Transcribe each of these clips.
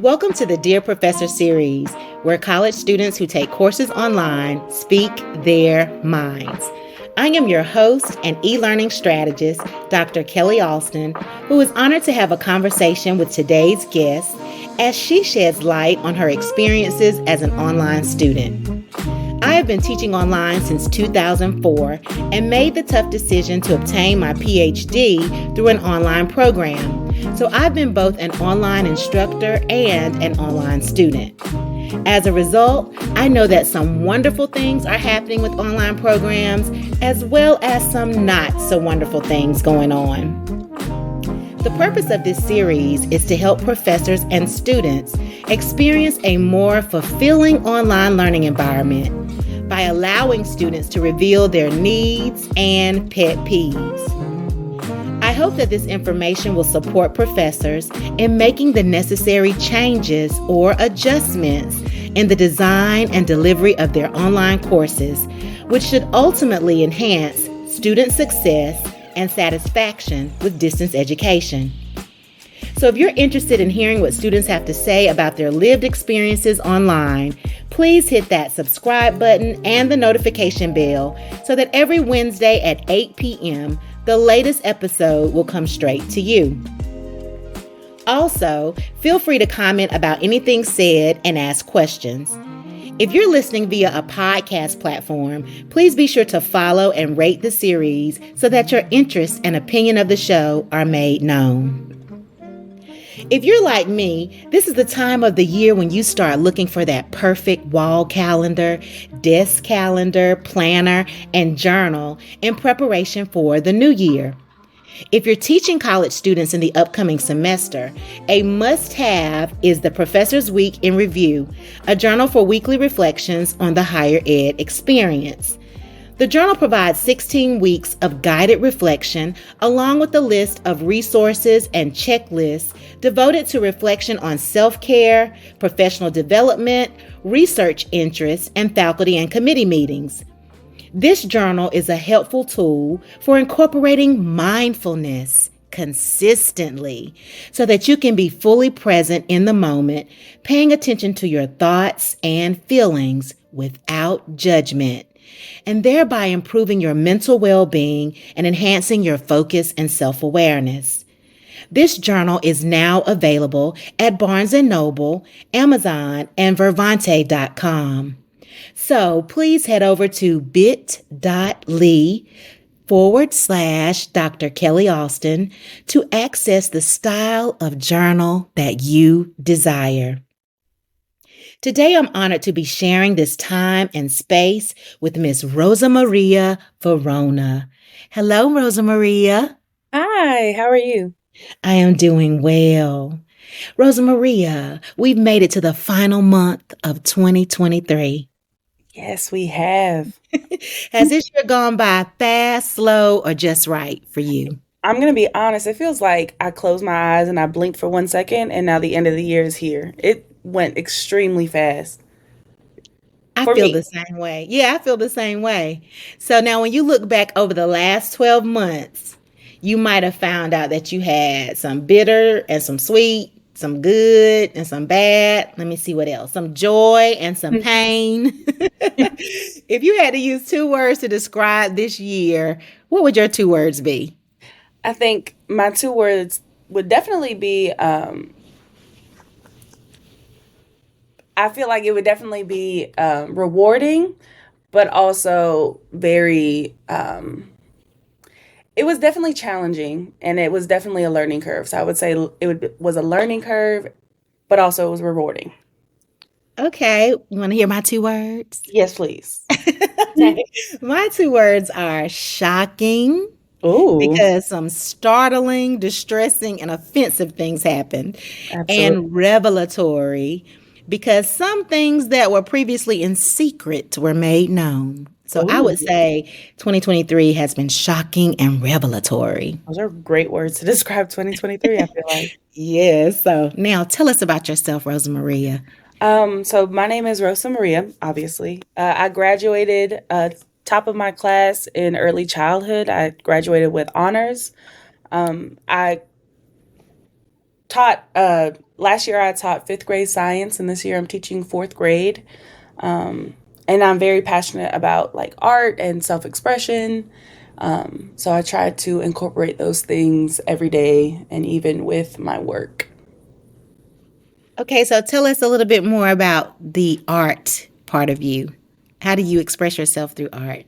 Welcome to the Dear Professor series, where college students who take courses online speak their minds. I am your host and e-learning strategist, Dr. Kellie Alston, who is honored to have a conversation with today's guest as she sheds light on her experiences as an online student. I have been teaching online since 2004 and made the tough decision to obtain my PhD through an online program. So I've been both an online instructor and an online student. As a result, I know that some wonderful things are happening with online programs, as well as some not so wonderful things going on. The purpose of this series is to help professors and students experience a more fulfilling online learning environment by allowing students to reveal their needs and pet peeves. I hope that this information will support professors in making the necessary changes or adjustments in the design and delivery of their online courses, which should ultimately enhance student success and satisfaction with distance education. So if you're interested in hearing what students have to say about their lived experiences online, please hit that subscribe button and the notification bell so that every Wednesday at 8 p.m., the latest episode will come straight to you. Also, feel free to comment about anything said and ask questions. If you're listening via a podcast platform, please be sure to follow and rate the series so that your interest and opinion of the show are made known. If you're like me, this is the time of the year when you start looking for that perfect wall calendar, desk calendar, planner, and journal in preparation for the new year. If you're teaching college students in the upcoming semester, a must-have is the Professor's Week in Review, a journal for weekly reflections on the higher ed experience. The journal provides 16 weeks of guided reflection along with a list of resources and checklists devoted to reflection on self-care, professional development, research interests, and faculty and committee meetings. This journal is a helpful tool for incorporating mindfulness consistently so that you can be fully present in the moment, paying attention to your thoughts and feelings without judgment, and thereby improving your mental well-being and enhancing your focus and self-awareness. This journal is now available at Barnes & Noble, Amazon, and Vervante.com. So please head over to bit.ly/Dr. Kellie Alston to access the style of journal that you desire. Today, I'm honored to be sharing this time and space with Miss Rosamaria Varona. Hello, Rosa Maria. Hi, how are you? I am doing well. Rosa Maria, we've made it to the final month of 2023. Yes, we have. Has this year gone by fast, slow, or just right for you? I'm going to be honest. It feels like I closed my eyes and I blinked for 1 second and now the end of the year is here. It went extremely fast. I feel the same way. Yeah, I feel the same way. So now when you look back over the last 12 months, you might have found out that you had some bitter and some sweet, some good and some bad. Let me see what else. Some joy and some pain. If you had to use 2 words to describe this year, what would your 2 words be? I think my 2 words would definitely be, I feel like it would definitely be rewarding, but also very, it was definitely challenging and it was definitely a learning curve. So I would say was a learning curve, but also it was rewarding. Okay. You want to hear my 2 words? Yes, please. My 2 words are shocking. Ooh. Because some startling, distressing, and offensive things happened. Absolutely. And revelatory, because some things that were previously in secret were made known. So I would say 2023 has been shocking and revelatory. Those are great words to describe 2023, I feel like. Yes. So now tell us about yourself, Rosa Maria. So my name is Rosa Maria, obviously. I graduated top of my class in early childhood. I graduated with honors. I taught last year I taught fifth grade science, and this year I'm teaching fourth grade. Um, and I'm very passionate about like art and self expression. So I try to incorporate those things every day and even with my work. Okay, so tell us a little bit more about the art part of you. How do you express yourself through art?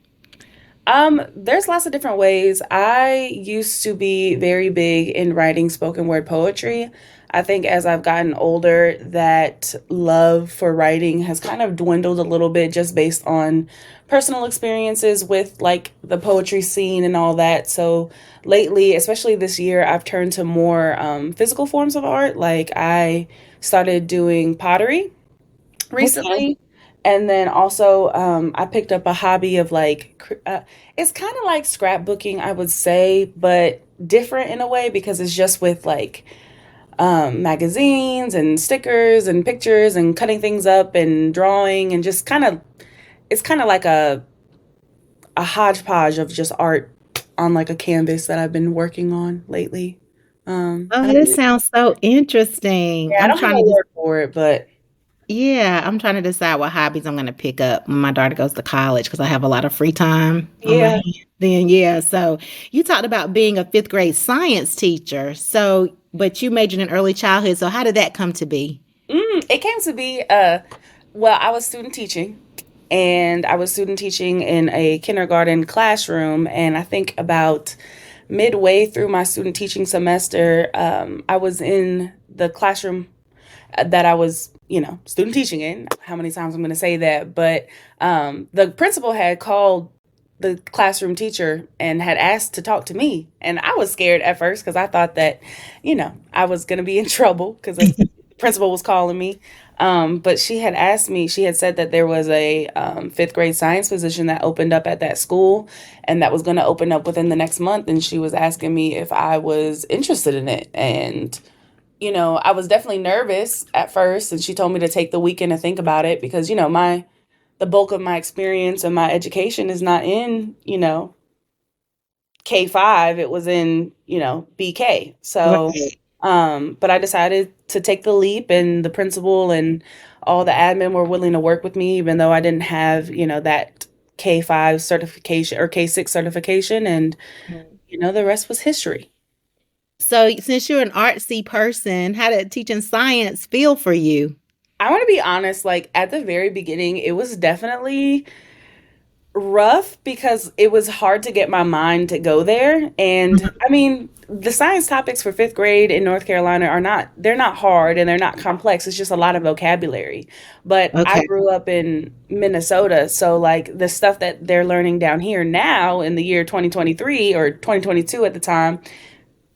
There's lots of different ways. I used to be very big in writing spoken word poetry. I think as I've gotten older, that love for writing has kind of dwindled a little bit just based on personal experiences with like the poetry scene and all that. So lately, especially this year, I've turned to more physical forms of art. Like I started doing pottery Okay. recently. And then also, I picked up a hobby of like, it's kind of like scrapbooking, I would say, but different in a way because it's just with like magazines and stickers and pictures and cutting things up and drawing and just kind of, it's kind of like a hodgepodge of just art on like a canvas that I've been working on lately. Oh, I this don't, sounds so interesting. yeah, I don't have a word for it, but I'm trying to decide what hobbies I'm going to pick up when my daughter goes to college because I have a lot of free time on my yeah. hands. Then, yeah. So you talked about being a fifth grade science teacher. So, but you majored in early childhood. So how did that come to be? It came to be well, I was student teaching and I was student teaching in a kindergarten classroom and I think about midway through my student teaching semester, I was in the classroom that I was, student teaching in. How many times I'm going to say that? But the principal had called the classroom teacher and had asked to talk to me. And I was scared at first because I thought that, I was going to be in trouble because the principal was calling me. But she had asked me, she had said that there was a fifth grade science position that opened up at that school and that was going to open up within the next month. And she was asking me if I was interested in it. And I was definitely nervous at first, and she told me to take the weekend to think about it because, the bulk of my experience and my education is not in, K5. It was in, BK. So, Right. but I decided to take the leap, and the principal and all the admin were willing to work with me, even though I didn't have, that K5 certification or K6 certification. And, the rest was history. So since you're an artsy person, how did teaching science feel for you? I want to be honest, like at the very beginning, it was definitely rough because it was hard to get my mind to go there. And I mean, the science topics for fifth grade in North Carolina they're not hard and they're not complex. It's just a lot of vocabulary. But I Okay. grew up in Minnesota. So, like, the stuff that they're learning down here now in the year 2023 or 2022 at the time,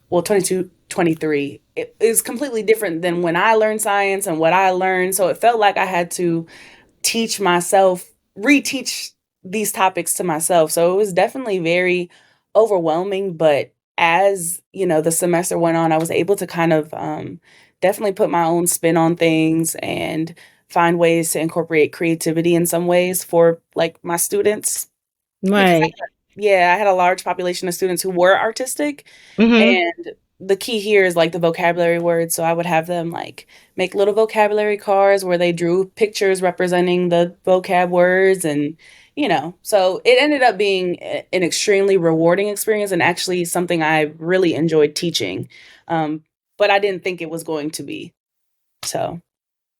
well, 22, 23, it is completely different than when I learned science and what I learned. So it felt like I had to teach myself, reteach these topics to myself. So it was definitely very overwhelming. But as, the semester went on, I was able to kind of definitely put my own spin on things and find ways to incorporate creativity in some ways for like my students because Right. yeah, I had a large population of students who were artistic, Mm-hmm. and the key here is like the vocabulary words. So I would have them like make little vocabulary cards where they drew pictures representing the vocab words and so it ended up being an extremely rewarding experience and actually something I really enjoyed teaching. Um, but I didn't think it was going to be. So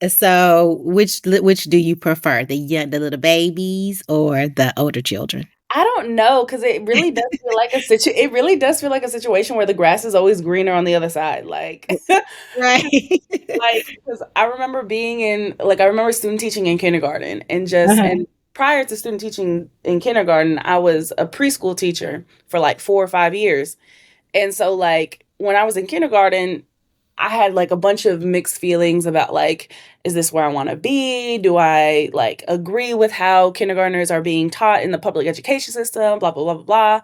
So which do you prefer, the little babies or the older children? I don't know because it really does feel like it really does feel like a situation where the grass is always greener on the other side. Like Right. because I remember being in like I remember student teaching in kindergarten and just Uh-huh. and prior to student teaching in kindergarten, I was a preschool teacher for like 4 or 5 years. And so like when I was in kindergarten, I had like a bunch of mixed feelings about like, is this where I want to be? Do I like agree with how kindergartners are being taught in the public education system? Blah blah blah blah blah.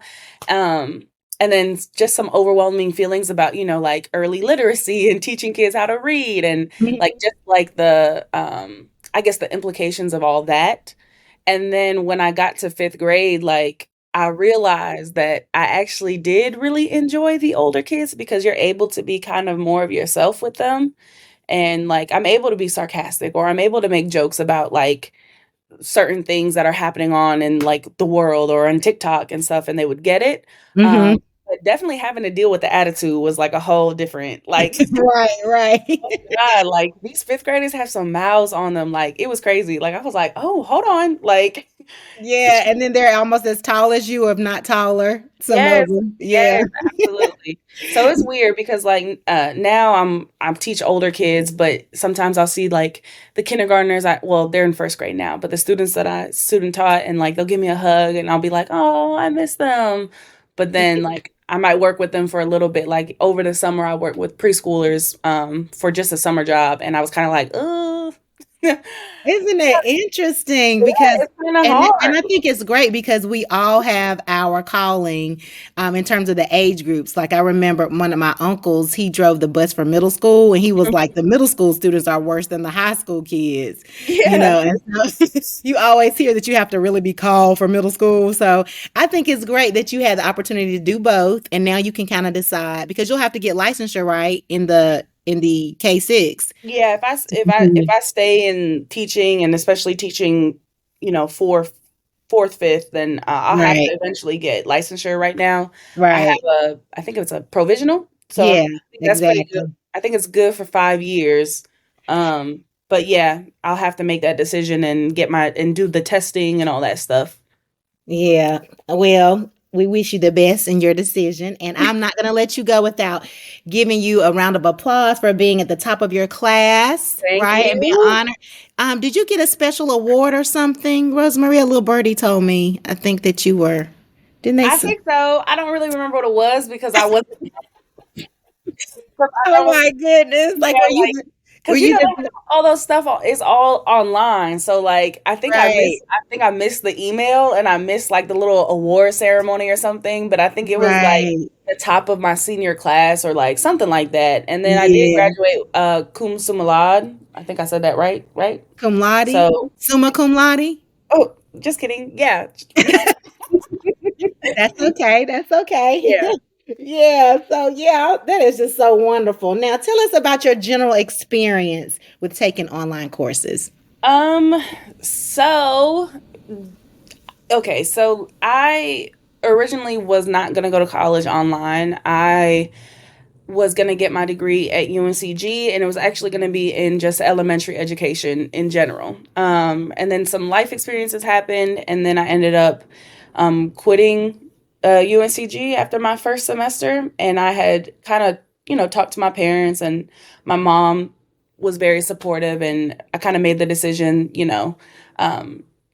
And then just some overwhelming feelings about like early literacy and teaching kids how to read and like Mhm. just like the I guess the implications of all that. And then when I got to 5th grade, like, I realized that I actually did really enjoy the older kids because you're able to be kind of more of yourself with them. And, like, I'm able to be sarcastic or I'm able to make jokes about, like, certain things that are happening on in, like, the world or on TikTok and stuff, and they would get it. Mm-hmm. But definitely having to deal with the attitude was, like, a whole different, like, Right, right. oh god, like, these 5th graders have some mouths on them, like, it was crazy. Like, I was like, "Oh, hold on." Like, Yeah, and then they're almost as tall as you, if not taller, some of yes, them. Yeah. yes, absolutely. So it's weird because like now I teach older kids, but sometimes I'll see like the kindergartners. Well, they're in 1st grade now, but the students that I student taught, and like they'll give me a hug, and I'll be like, oh, I miss them. But then like I might work with them for a little bit. Like over the summer, I worked with preschoolers for just a summer job, and I was kind of like, oh, yeah, Isn't it interesting? Because it's kind of and hard. I think it's great because we all have our calling in terms of the age groups. Like I remember one of my uncles, he drove the bus for middle school, and he was like, the middle school students are worse than the high school kids, you Yeah. know. And so you always hear that you have to really be called for middle school. So I think it's great that you had the opportunity to do both, and now you can kind of decide because you'll have to get licensure right in the K-6. Yeah, if I stay in teaching and especially teaching, fourth, fifth, then I'll have to Right, eventually get licensure. Right now, right. I think it's a provisional, so Yeah, I think that's pretty good. exactly. I think it's good for 5 years. But yeah, I'll have to make that decision and do the testing and all that stuff. Yeah. Well, we wish you the best in your decision. And I'm not going to let you go without giving you a round of applause for being at the top of your class, Thank right? And being you. honored. Did you get a special award or something? Rosamaria, little birdie told me. I think that you were. Didn't they? I think so. I don't really remember what it was because I wasn't. 'Cause I Oh was my goodness. yeah, Like, like were 'cause, you they just, have all those stuff is all online, so, like, right, I think I missed the email, and I missed, like, the little award ceremony or something, but I think it was, like, right. the top of my senior class or, like, something like that, and then I did Yeah. graduate, cum laude. I think I said that right, right? Cum laude? So Summa cum laude? oh, just kidding, yeah. That's okay. That's okay. Yeah. Yeah. So, yeah, that is just so wonderful. Now, tell us about your general experience with taking online courses. Um, so okay, so I originally was not gonna go to college online. I was going to get my degree at UNCG, and it was actually going to be in just elementary education in general. And then some life experiences happened, and then I ended up quitting UNCG after my first semester. And I had kind of, talked to my parents, and my mom was very supportive, and I kind of made the decision,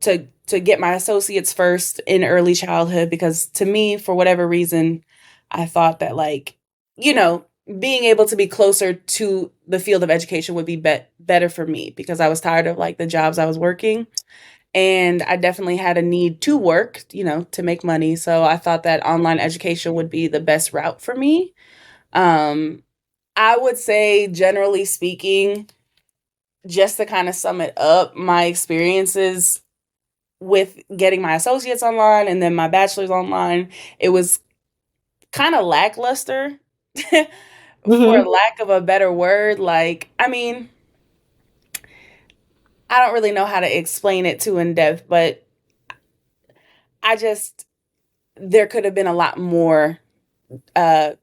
to get my associates first in early childhood because to me, for whatever reason, I thought that like you know, being able to be closer to the field of education would be, better for me because I was tired of like the jobs I was working. And I definitely had a need to work, to make money. So I thought that online education would be the best route for me. Um, I would say, generally speaking, just to kind of sum it up, my experiences with getting my associates online and then my bachelor's online, it was kind of lackluster. For Hmm. lack of a better word, like, I mean, I don't really know how to explain it too in depth, but I just, there could have been a lot more, a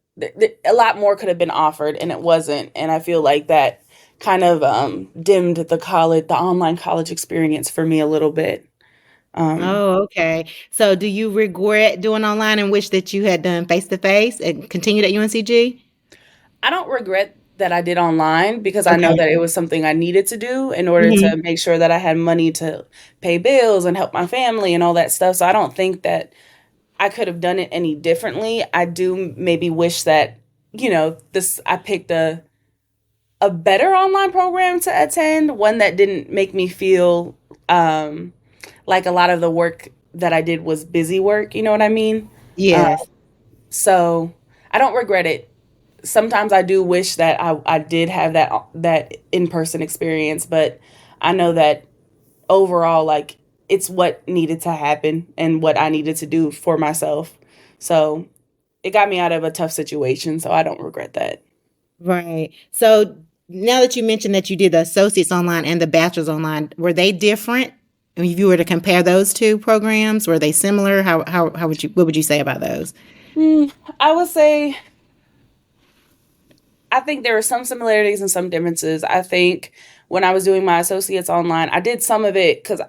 lot more could have been offered and it wasn't. And I feel like that kind of dimmed the online college experience for me a little bit. Um, Oh, okay. So, do you regret doing online and wish that you had done face to face and continued at UNCG? I don't regret that I did online because I know Okay. that it was something I needed to do in order to Hmm. make sure that I had money to pay bills and help my family and all that stuff. So I don't think that I could have done it any differently. I do maybe wish that, this I picked a better online program to attend, one that didn't make me feel like a lot of the work that I did was busy work, you know what I mean? Uh, Yes. so I don't regret it. Sometimes I do wish that I did have that in-person experience, but I know that overall, like, it's what needed to happen and what I needed to do for myself. So it got me out of a tough situation. So I don't regret that. Right. So now that you mentioned that you did the associates online and the bachelor's online, were they different? I mean, if you were to compare those two programs, were they similar? How would you what would you say about those? Hmm, I would say I think there are some similarities and some differences. I think when I was doing my associates online, I did some of it because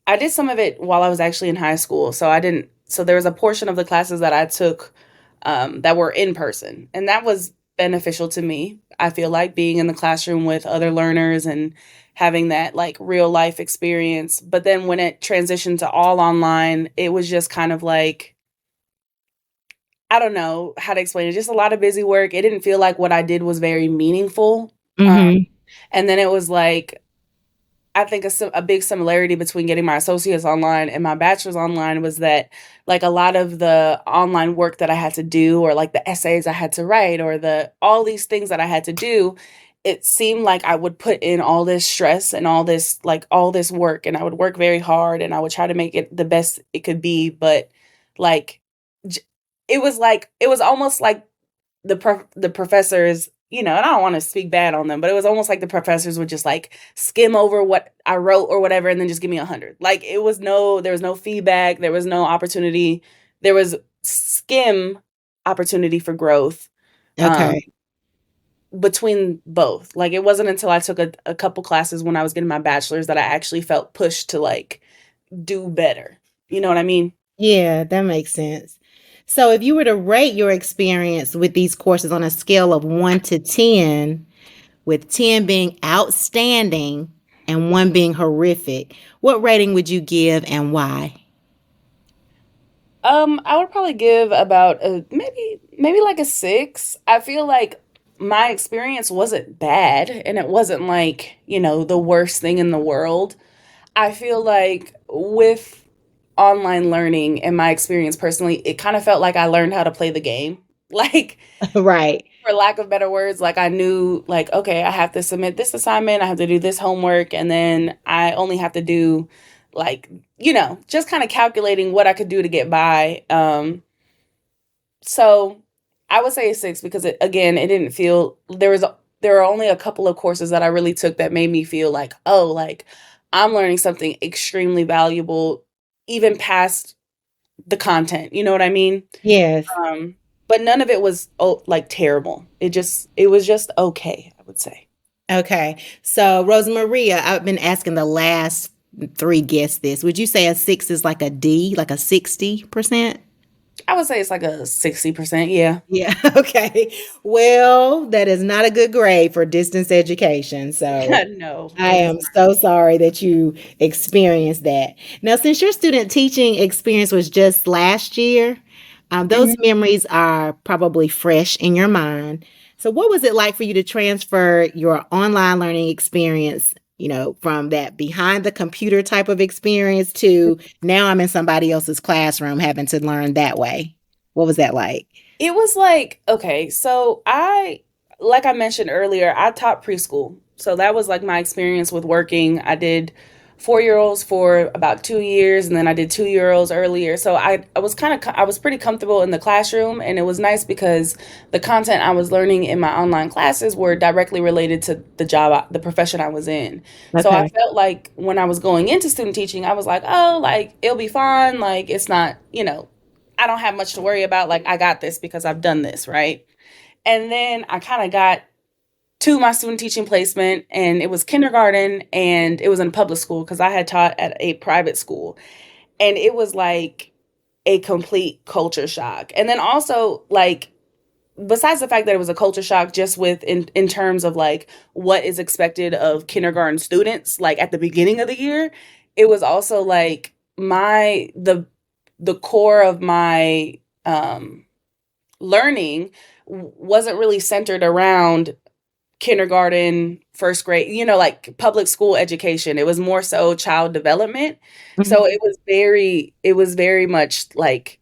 I did some of it while I was actually in high school. So I didn't. So there was a portion of the classes that I took that were in person, and that was beneficial to me. I feel like being in the classroom with other learners and having that like real life experience. But then when it transitioned to all online, it was just kind of like I don't know how to explain it. Just a lot of busy work. It didn't feel like what I did was very meaningful. Um, Mm-hmm. and then it was like I think a big similarity between getting my associates online and my bachelor's online was that like a lot of the online work that I had to do or like the essays I had to write or the all these things that I had to do, it seemed like I would put in all this stress and all this work and I would work very hard and I would try to make it the best it could be, but like j- it was almost like the professors, you know, and I don't want to speak bad on them, but it was almost like the professors would just like skim over what I wrote or whatever and then just give me 100. Like there was no feedback, there was no opportunity, there was skim opportunity for growth um Okay. between both. Like it wasn't until I took a couple classes when I was getting my bachelor's that I actually felt pushed to like do better. You know what I mean? Yeah, that makes sense. So if you were to rate your experience with these courses on a scale of 1 to 10, with 10 being outstanding and 1 being horrific, what rating would you give and why? I would probably give about a maybe like a 6. I feel like my experience wasn't bad and it wasn't like, you know, the worst thing in the world. I feel like with online learning and my experience personally, it kind of felt like I learned how to play the game. Like Right. for lack of better words, like I knew like okay, I have to submit this assignment, I have to do this homework and then I only have to do like, you know, just kind of calculating what I could do to get by. So I would say a 6 because it didn't feel there were only a couple of courses that I really took that made me feel like, oh, like I'm learning something extremely valuable even past the content. You know what I mean? Yes. Um, but none of it was like terrible. It was just okay, I would say. Okay. So, Rosa Maria, I've been asking the last three guests this. Would you say a 6 is like a D, like a 60%? I would say it's like a 60%, yeah. Yeah. Okay. Well, that is not a good grade for distance education. So, No, I it is am so sorry that you experienced that. Now, since your student teaching experience was just last year, those not. memories are probably fresh in your mind. So, what was it like for you to transfer your online learning experience, from that behind the computer type of experience to now I'm in somebody else's classroom having to learn that way? What was that like? It was like, okay, so like I mentioned earlier, I taught preschool. So that was like my experience with working. I did 4-year-olds for about 2 years, and then I did 2-year-olds earlier. So I was pretty comfortable in the classroom, and it was nice because the content I was learning in my online classes were directly related to the profession I was in. So I Okay. felt like when I was going into student teaching, I was like, oh, like it'll be fine. Like it's not, I don't have much to worry about. Like, I got this because I've done this, right? And then I kind of got to my student teaching placement, and it was kindergarten, and it was in a public school because I had taught at a private school. And it was like a complete culture shock. And then also, like, besides the fact that it was a culture shock, just in terms of like what is expected of kindergarten students, like at the beginning of the year, it was also like the core of my um, learning wasn't really centered around kindergarten, first grade, like public school education. It was more so child development. So Mhm. it was very much like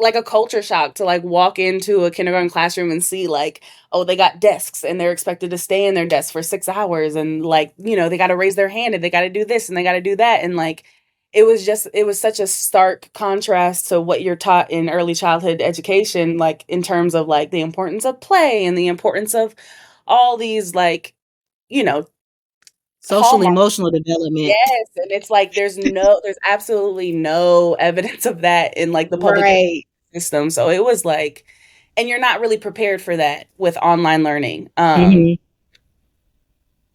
like a culture shock to like walk into a kindergarten classroom and see like, oh, they got desks and they're expected to stay in their desk for 6 hours, and like, they got to raise their hand and they got to do this and they got to do that, and like it was such a stark contrast to what you're taught in early childhood education, like in terms of like the importance of play and the importance of all these like, you know Social hallmarks. emotional development. Yes, and it's like there's absolutely no evidence of that in like the public Right. system. So it was like, and you're not really prepared for that with online learning. Hmm.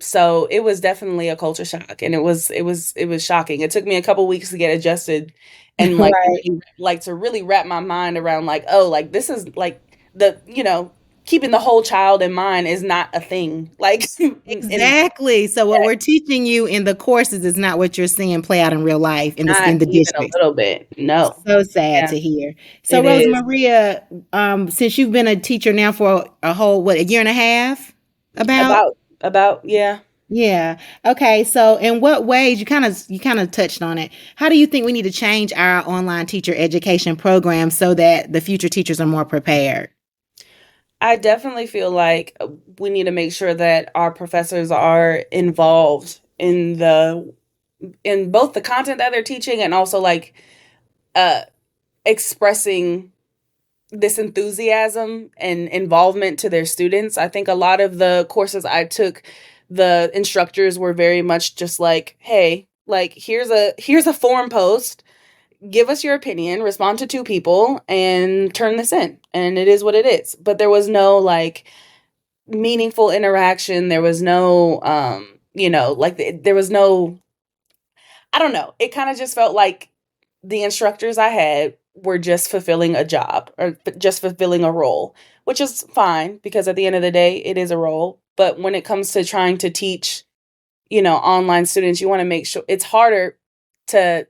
So it was definitely a culture shock, and it was shocking. It took me a couple weeks to get adjusted and like Right. really, like to really wrap my mind around like, oh, like this is like the, keeping the whole child in mind is not a thing. Like in Exactly. So what we're teaching you in the courses is not what you're seeing play out in real life not in the even a districts. little bit. No. So sad Yeah, to hear. So it Rosa is. Maria, since you've been a teacher now for a whole a year and a half, about. About yeah. Yeah. Okay. So in what ways you kind of touched on it. How do you think we need to change our online teacher education program so that the future teachers are more prepared? I definitely feel like we need to make sure that our professors are involved in both the content that they're teaching and also like uh expressing this enthusiasm and involvement to their students. I think a lot of the courses I took, the instructors were very much just like, "Hey, like here's a forum post. Give us your opinion, respond to two people and turn this in." And it is what it is. But there was no like meaningful interaction. There was no there was no, I don't know. It kind of just felt like the instructors I had were just fulfilling a job or just fulfilling a role, which is fine because at the end of the day, it is a role. But when it comes to trying to teach, online students, you want to make sure it's harder to,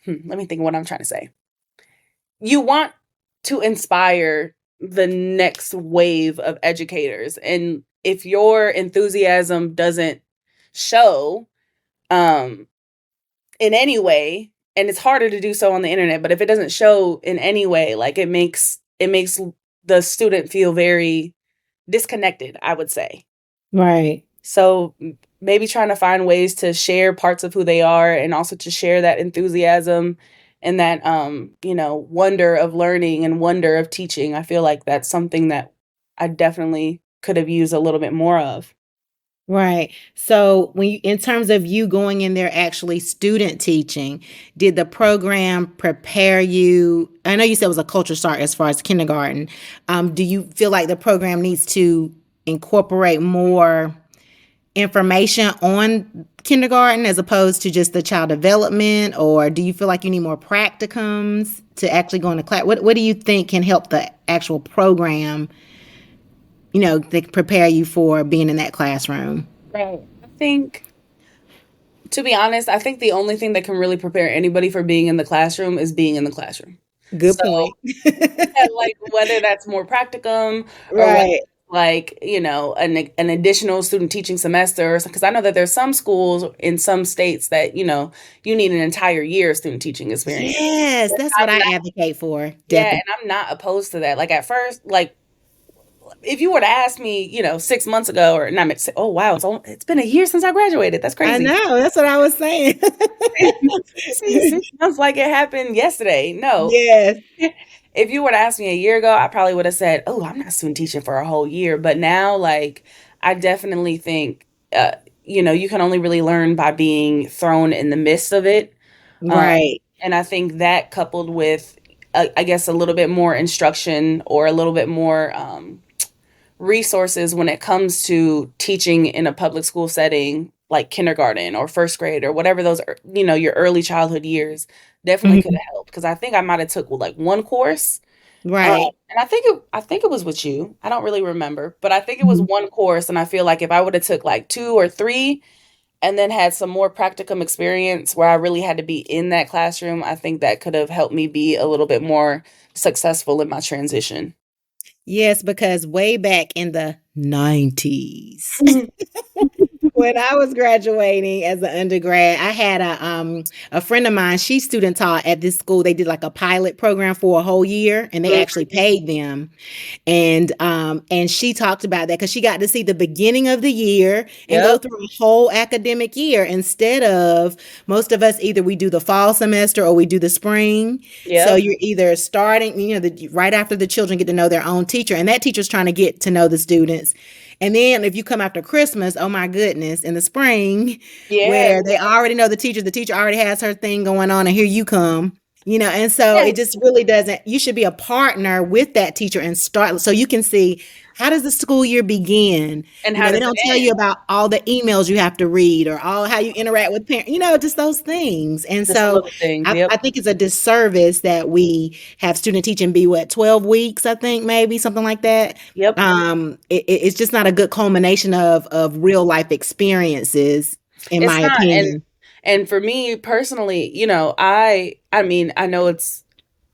let me think of what I'm trying to say. You want to inspire the next wave of educators. And if your enthusiasm doesn't show, um, in any way, and it's harder to do so on the internet, but if it doesn't show in any way, like it makes the student feel very disconnected, I would say. Right. So maybe trying to find ways to share parts of who they are and also to share that enthusiasm and that wonder of learning and wonder of teaching. I feel like that's something that I definitely could have used a little bit more of. Right. So in terms of you going in there actually student teaching, did the program prepare you? I know you said it was a culture start as far as kindergarten. Do you feel like the program needs to incorporate more information on kindergarten as opposed to just the child development, or do you feel like you need more practicums to actually go into class? What do you think can help the actual program, to prepare you for being in that classroom? Right. I think, to be honest, I think the only thing that can really prepare anybody for being in the classroom is being in the classroom. Good So, point. yeah, like whether that's more practicum or whether Right. like, an additional student teaching semester, because I know that there's some schools in some states that, you need an entire year of student teaching experience. Yes, that's what I'm I not, advocate for. yeah, and Definitely. I'm not opposed to that. Like at first, like if you were to ask me, 6 months ago, or not, oh wow, it's been a year since I graduated. That's I crazy. know. That's what I was saying. See, 6 months like it happened yesterday. No. Yes. If you were to ask me a year ago, I probably would have said, "Oh, I'm not student teaching for a whole year." But now, like, I definitely think, you can only really learn by being thrown in the midst of it. Um, Right. and I think that coupled with, I guess, a little bit more instruction or a little bit more resources when it comes to teaching in a public school setting like kindergarten or first grade or whatever those are, your early childhood years, definitely could Mhm. have helped, because I think I might have took like one course, Right. and I think it was with you. I don't really remember, but I think it was Mhm. one course, and I feel like if I would have took like two or three and then had some more practicum experience where I really had to be in that classroom, I think that could have helped me be a little bit more successful in my transition. Yes, because way back in the 90s, When I was graduating as an undergrad, I had a friend of mine. She student taught at this school. They did like a pilot program for a whole year, and they actually paid them. And she talked about that because she got to see the beginning of the year and go Yep. through a whole academic year instead of most of us either we do the fall semester or we do the spring. So Yep. you're either starting, right after the children get to know their own teacher, and that teacher's trying to get to know the students. And then if you come after Christmas, oh my goodness, in the spring, Yes. where they already know the teacher already has her thing going on, and here you come. And so Yes. it just really doesn't, you should be a partner with that teacher and start so you can see how does the school year begin. And how They does it don't tell you end? about all the emails you have to read or all how you interact with parents, just those things. And Just the so little things. I Yep. think it's a disservice that we have student teaching be 12 weeks, I think, maybe something like that. Yep. It's just not a good culmination of real life experiences, in It's my not. And opinion. and for me personally, I mean, I know it's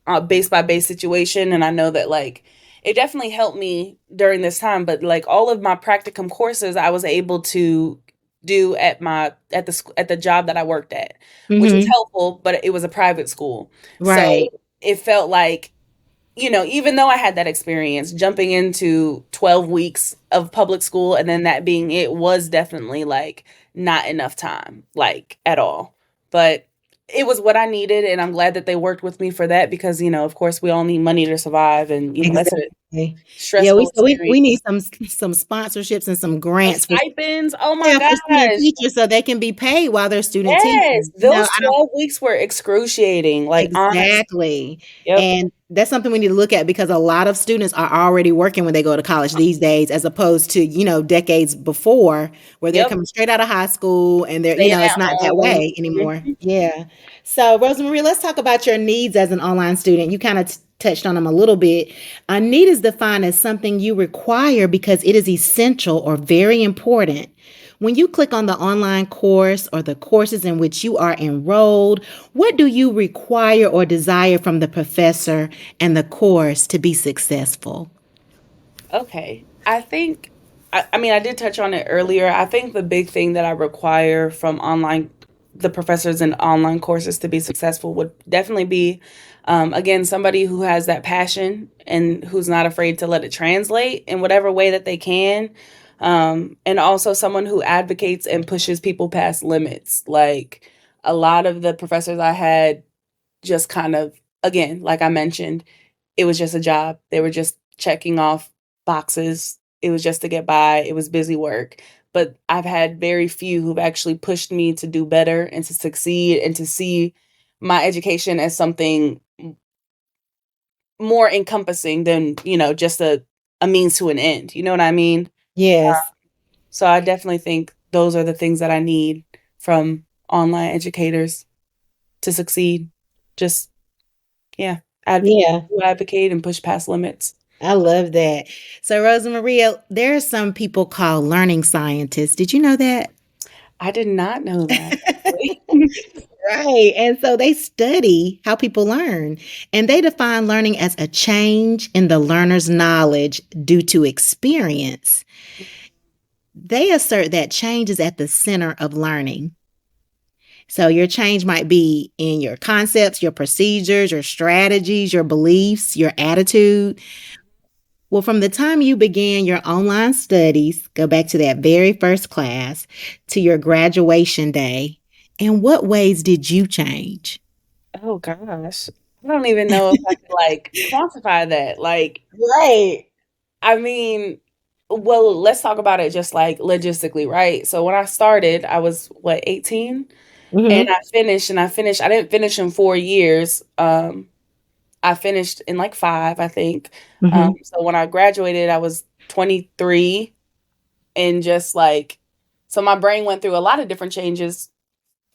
a base by base situation, and I know that like it definitely helped me during this time, but like all of my practicum courses I was able to do at the job that I worked at, which was Hmm. helpful, but it was a private school. So Right. it felt like, even though I had that experience, jumping into 12 weeks of public school and then that being it was definitely like not enough time, like at all. But it was what I needed, and I'm glad that they worked with me for that because, of course, we all need money to survive, and that's a Exactly. Yeah, we stressful so we experience. need some sponsorships and some Some grants for stipends, oh my yeah, for student gosh. teachers so they can be paid while they're student Yes, teaching. those I don't. 12 weeks were excruciating, like honest. Exactly. Yep. And that's something we need to look at because a lot of students are already working when they go to college these days, as opposed to, decades before where they're Yep. coming straight out of high school and Staying it's at not that home. way anymore. Mhm. Yeah. So, Rosa Marie, let's talk about your needs as an online student. You kind of touched on them a little bit. A need is defined as something you require because it is essential or very important. When you click on the online course or the courses in which you are enrolled, what do you require or desire from the professor and the course to be successful? Okay. I mean, I did touch on it earlier. I think the big thing that I require from the professors in online courses to be successful would definitely be, again, somebody who has that passion and who's not afraid to let it translate in whatever way that they can. And also someone who advocates and pushes people past limits. Like a lot of the professors I had just kind of, again, like I mentioned, it was just a job. They were just checking off boxes. It was just to get by. It was busy work. But I've had very few who've actually pushed me to do better and to succeed and to see my education as something more encompassing than, just a means to an end. You know what I mean? Yes. So I definitely think those are the things that I need from online educators to succeed. Just, yeah, Yeah. advocate and push past limits. I love that. So, Rosa Maria, there are some people called learning scientists. Did you know that? I did not know that actually. Right. And so they study how people learn, and they define learning as a change in the learner's knowledge due to experience. They assert that change is at the center of learning. So your change might be in your concepts, your procedures, your strategies, your beliefs, your attitude. Well, from the time you began your online studies, go back to that very first class, to your graduation day, in what ways did you change? Oh gosh. I don't even know if I could like quantify that. Like, Right. I mean, well, let's talk about it just like logistically, right? So when I started, I was what, 18? And Hmm. I didn't finish in 4 years. I finished in like five, I think. Hmm. So when I graduated, I was 23 and just like, so my brain went through a lot of different changes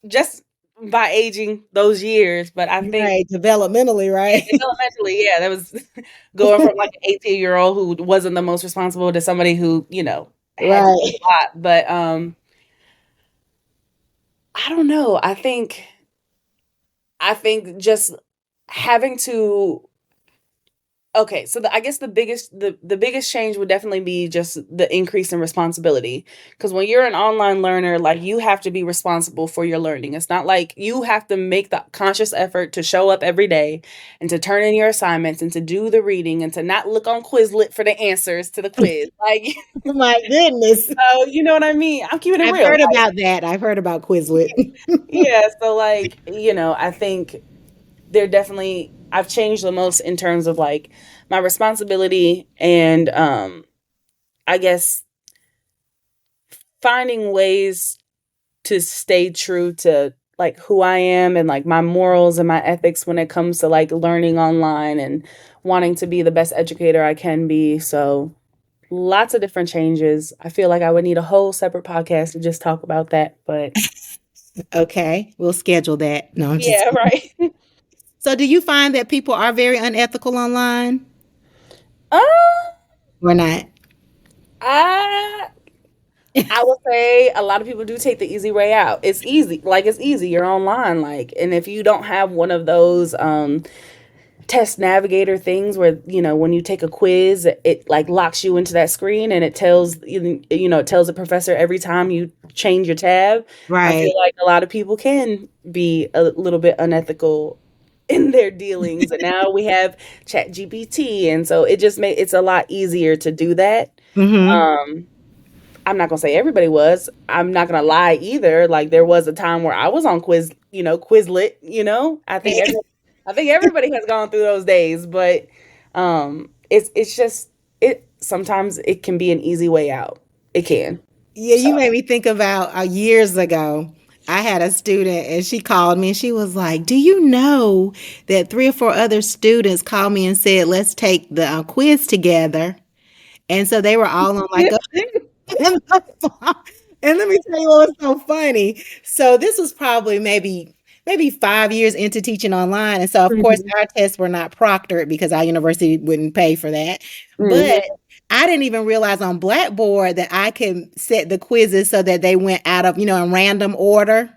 just by aging those years. But I think Right. Developmentally, right? developmentally, yeah, that was going from like an 18-year-old who wasn't the most responsible to somebody who, had to do Right. a lot. But I don't know. I think just having to Okay, so I guess the biggest change would definitely be just the increase in responsibility. Because when you're an online learner, like you have to be responsible for your learning. It's not like you have to make the conscious effort to show up every day and to turn in your assignments and to do the reading and to not look on Quizlet for the answers to the quiz. Like, Oh my goodness. so you know what I mean? I'm keeping it I've real. heard Like, about that. I've heard about Quizlet. yeah. So like, I think they're definitely I've changed the most in terms of like my responsibility and I guess finding ways to stay true to like who I am and like my morals and my ethics when it comes to like learning online and wanting to be the best educator I can be. So lots of different changes. I feel like I would need a whole separate podcast to just talk about that, but Okay, we'll schedule that. No, I'm just yeah, right. So do you find that people are very unethical online uh, or not? I I would say a lot of people do take the easy way out. It's easy. Like it's easy. You're online like and if you don't have one of those test navigator things where, when you take a quiz, it like locks you into that screen and it tells it tells the professor every time you change your tab. I Right. feel like a lot of people can be a little bit unethical in their dealings. And now we have Chat GPT and so it just it's a lot easier to do that. Mm-hmm. Um I'm not gonna say everybody was. I'm not gonna lie either. Like there was a time where I was on Quizlet. I think everybody has gone through those days, but it's just it. Sometimes it can be an easy way out. It can. Yeah, So you made me think about years ago. I had a student and she called me and she was like, "Do you know that three or four other students called me and said, let's take the quiz together?" And so they were all on like a and let me tell you what was so funny. So this was probably maybe 5 years into teaching online, and so of course Mhm. our tests were not proctored because our university wouldn't pay for that. But Mhm. I didn't even realize on Blackboard that I could set the quizzes so that they went out of in random order.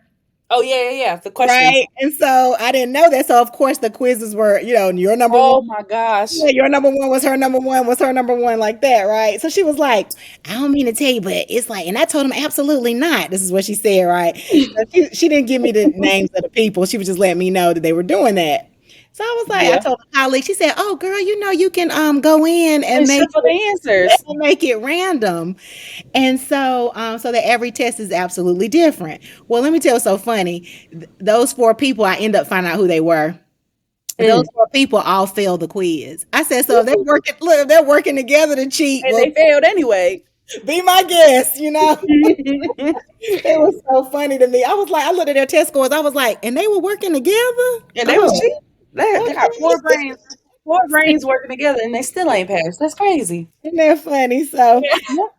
Oh yeah, yeah, yeah. The questions. Right. And so I didn't know that. So of course the quizzes were, your number one. Oh my gosh. Yeah, your number one was her number one, was her number one, like that, right? So she was like, I don't mean to tell you, but it's like, and I told him, absolutely not. This is what she said, right? So she didn't give me the names of the people. She was just letting me know that they were doing that. So I was like, I Yeah. told a colleague, she said, oh, girl, you can go in and And make shuffle the answers. random. And so that every test is absolutely different. Well, let me tell you what's so funny. Those four people, I end up finding out who they were. Those Mm. four people all failed the quiz. I said, so if they're working, look, if they're working together to cheat, And well, they failed anyway. be my guest. And It was so funny to me. I was like, I looked at their test scores. I was like, and they were working together? they was Oh, cheap. They got okay. four brains working together, and they still ain't passed. That's crazy. Isn't that funny? So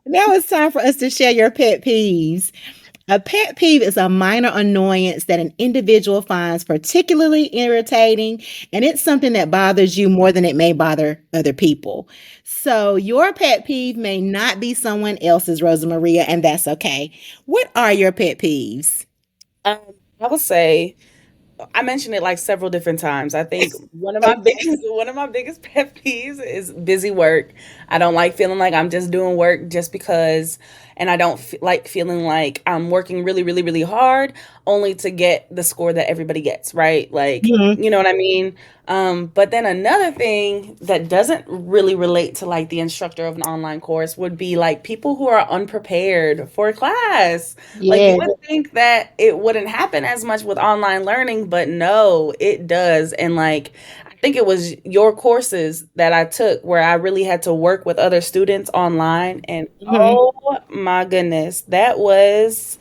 now it's time for us to share your pet peeves. A pet peeve is a minor annoyance that an individual finds particularly irritating, and it's something that bothers you more than it may bother other people. So, your pet peeve may not be someone else's, Rosa Maria, and that's okay. What are your pet peeves? Um, I would say I mentioned it like several different times. I think one of my Okay. biggest one of my biggest pet peeves is busy work. I don't like feeling like I'm just doing work just because, and I don't like feeling like I'm working really, really, really hard only to get the score that everybody gets, right? Like, Mhm. you know what I mean? But then another thing that doesn't really relate to like the instructor of an online course would be like people who are unprepared for class. Like you Yeah. would think that it wouldn't happen as much with online learning, but no, it does. And like I think it was your courses that I took where I really had to work with other students online and Mhm. oh my goodness, that was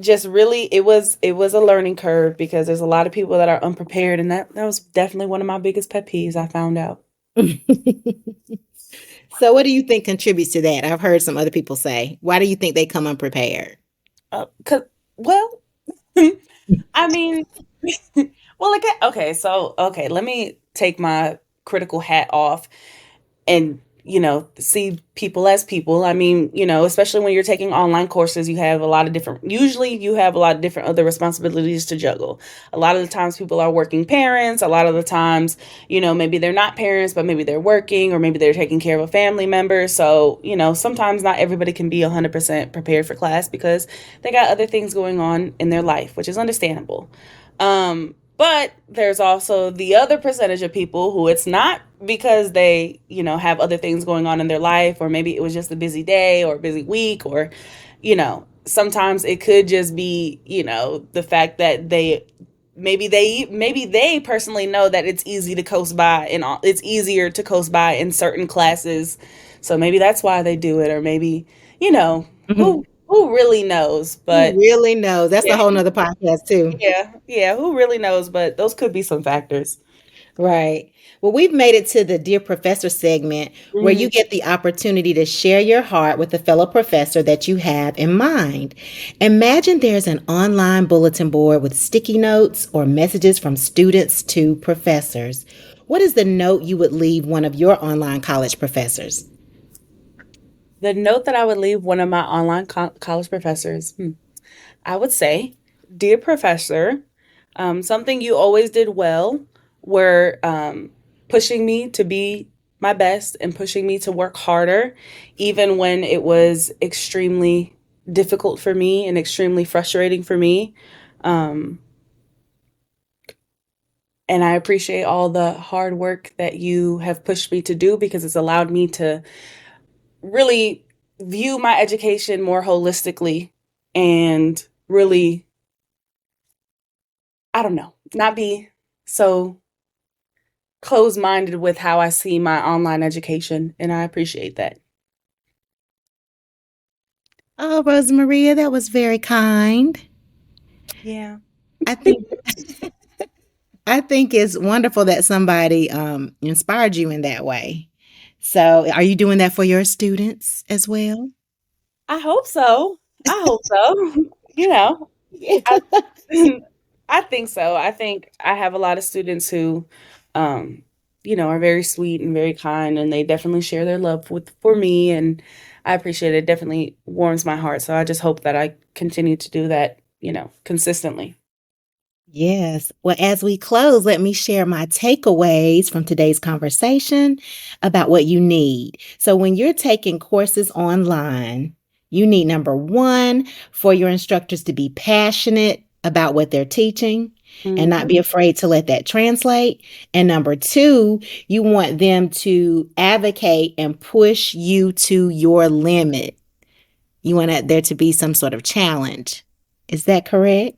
just really it was a learning curve because there's a lot of people that are unprepared and that was definitely one of my biggest pet peeves I found out. So, what do you think contributes to that? I've heard some other people say. Why do you think they come unprepared? 'Cause well, I mean, well, okay, so okay, let me take my critical hat off and see people as people. I mean, especially when you're taking online courses, usually you have a lot of different other responsibilities to juggle. A lot of the times people are working parents. A lot of the times, maybe they're not parents, but maybe they're working or maybe they're taking care of a family member. So, sometimes not everybody can be 100% prepared for class because they got other things going on in their life, which is understandable. But there's also the other percentage of people who it's not because they, have other things going on in their life, or maybe it was just a busy day or a busy week, or, sometimes it could just be, the fact that maybe they personally know that it's easy to coast by and it's easier to coast by in certain classes. So maybe that's why they do it, or maybe, Mhm. who really knows, Who but really knows? That's a yeah. whole nother podcast too. Yeah, who really knows? But those could be some factors. Right. Well, we've made it to the Dear Professor segment where Mhm. you get the opportunity to share your heart with a fellow professor that you have in mind. Imagine there's an online bulletin board with sticky notes or messages from students to professors. What is the note you would leave one of your online college professors? The note that I would leave one of my online college professors, I would say, "Dear Professor, something you always did well were pushing me to be my best and pushing me to work harder, even when it was extremely difficult for me and extremely frustrating for me. Um, and I appreciate all the hard work that you have pushed me to do because it's allowed me to really view my education more holistically and really, I don't know, not be so closed minded with how I see my online education. And I appreciate that." Oh, Rosa Maria, that was very kind. Yeah. I think I think it's wonderful that somebody inspired you in that way. So, are you doing that for your students as well? I hope so. I hope so. you know, I, I think so. I think I have a lot of students who, um, are very sweet and very kind, and they definitely share their love for me, and I appreciate it. It definitely warms my heart. So I just hope that I continue to do that, consistently. Yes. Well, as we close, let me share my takeaways from today's conversation about what you need. So, when you're taking courses online, you need number one, for your instructors to be passionate about what they're teaching and not be afraid to let that translate. And number two, you want them to advocate and push you to your limit. You want there to be some sort of challenge. Is that correct?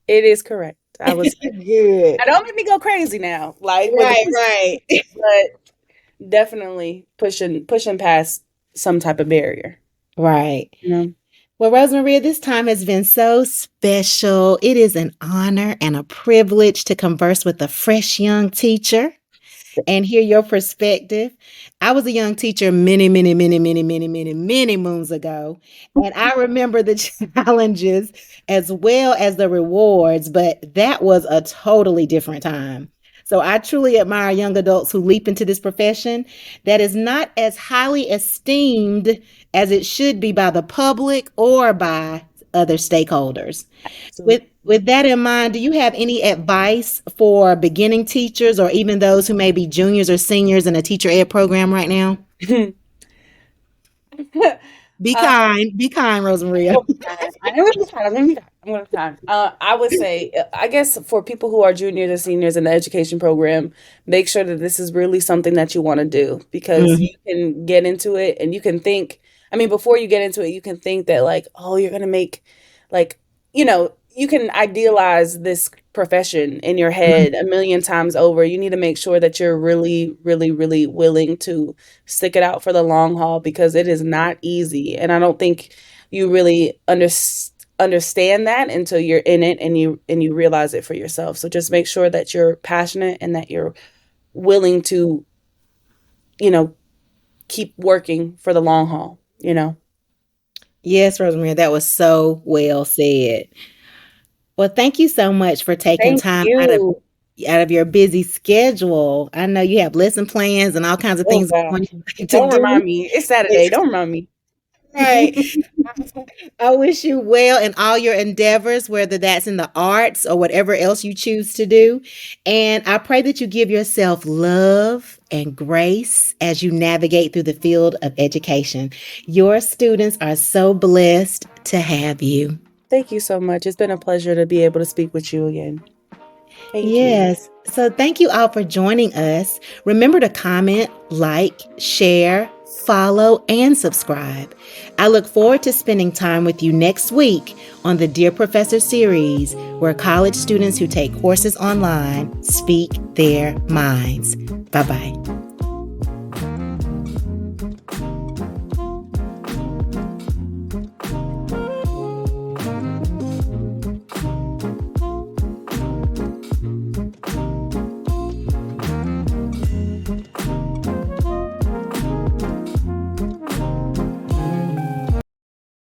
It is correct. I was. Good. I don't make me go crazy now, like with the Right, right. but definitely pushing past some type of barrier. Right. You know. Well, Rosemaria, this time has been so special. It is an honor and a privilege to converse with a fresh young teacher and hear your perspective. I was a young teacher many, many, many, many, many, many, many moons ago. And I remember the challenges as well as the rewards, but that was a totally different time. So I truly admire young adults who leap into this profession that is not as highly esteemed as it should be by the public or by other stakeholders. So With that in mind, do you have any advice for beginning teachers or even those who may be juniors or seniors in a teacher ed program right now? uh, Be kind, Rosemaria. I'm gonna be kind. I'm gonna be kind. I'm gonna be kind. I would say, I guess for people who are juniors or seniors in the education program, make sure that this is really something that you want to do because Mhm. you can get into it and you can think. I mean, before you get into it, you can think that like, oh, you're gonna make, like, you can idealize this profession in your head a million times over. You need to make sure that you're really, really, really willing to stick it out for the long haul because it is not easy. And I don't think you really understand that until you're in it and you realize it for yourself. So just make sure that you're passionate and that you're willing to, you know, keep working for the long haul. Yes, Rosemaria, that was so well said. Well, thank you so much for taking Thank time out of you. out of your busy schedule. I know you have lesson plans and all kinds of Oh things gosh. going to Don't do. remind me. It's Saturday. Don't remind me. Right. I wish you well in all your endeavors, whether that's in the arts or whatever else you choose to do. And I pray that you give yourself love and grace as you navigate through the field of education. Your students are so blessed to have you. Thank you so much. It's been a pleasure to be able to speak with you again. Thank you. Yes. So thank you all for joining us. Remember to comment, like, share, follow, and subscribe. I look forward to spending time with you next week on the Dear Professor series, where college students who take courses online speak their minds. Bye-bye.